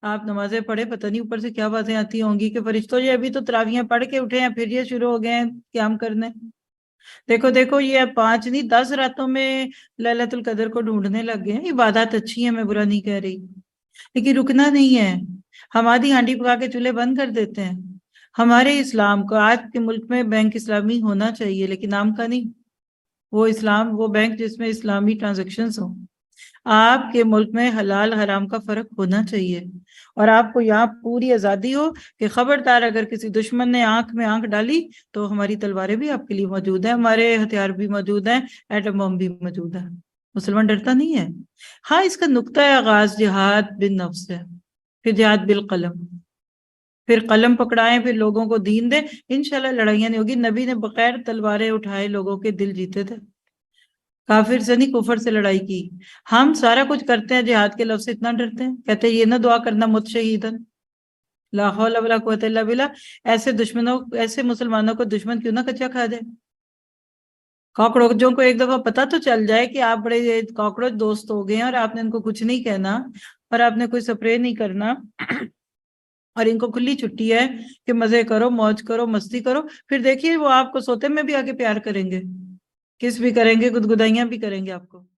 آپ نمازیں پڑھے، پتہ نہیں اوپر سے کیا باتیں آتی ہوں گی کہ فرشتوں یہ ابھی تو تراویحیں پڑھ کے اٹھے ہیں، پھر یہ شروع ہو گئے ہیں قیام کرنے۔ دیکھو دیکھو یہ 5 نہیں 10 راتوں میں لیلۃ القدر کو ڈھونڈنے لگ گئے ہیں۔ عبادات اچھی ہیں، میں برا نہیں کہہ رہی، لیکن رکنا نہیں ہے۔ ہم آدھی ہانڈی پکا کے چولہے بند کر دیتے ہیں۔ ہمارے اسلام کو آج کے ملک میں بینک اسلامی ہونا چاہیے، لیکن نام کا نہیں۔ وہ اسلام، وہ بینک جس میں اسلامی ٹرانزیکشنز ہوں۔ آپ کے ملک میں حلال حرام کا فرق ہونا چاہیے، اور آپ کو یہاں پوری آزادی ہو کہ خبردار اگر کسی دشمن نے آنکھ میں آنکھ ڈالی تو ہماری تلواریں بھی آپ کے لیے موجود ہیں، ہمارے ہتھیار بھی موجود ہیں، ایٹم بم بھی موجود ہے۔ مسلمان ڈرتا نہیں ہے۔ ہاں، اس کا نقطۂ آغاز جہاد بن نفس ہے، پھر جہاد بالقلم، پھر قلم پکڑائیں، پھر لوگوں کو دین دیں۔ انشاءاللہ لڑائیاں نہیں ہوگی۔ نبی نے بغیر تلواریں اٹھائے لوگوں کے دل جیتے تھے، کافر سے نہیں کفر سے لڑائی کی۔ ہم سارا کچھ کرتے ہیں، جہاد کے لفظ سے اتنا ڈرتے ہیں، کہتے ہیں یہ نہ دعا کرنا مت شہیدن، لا حول ولا قوت الا باللہ۔ ایسے دشمنوں، ایسے مسلمانوں کو دشمن کیوں نہ کچا کھا جائے۔ کاکروچوں کو ایک دفعہ پتہ تو چل جائے کہ آپ بڑے کاکروچ دوست ہو گئے ہیں، اور آپ نے ان کو کچھ نہیں کہنا، اور آپ نے کوئی سپرے نہیں کرنا، اور ان کو کھلی چھٹی ہے کہ مزے کرو، موج کرو، مستی کرو، پھر دیکھیے وہ آپ کو سوتے میں بھی آگے پیار کریں گے، کس بھی کریں گے، گدگدائیاں بھی کریں گے آپ کو۔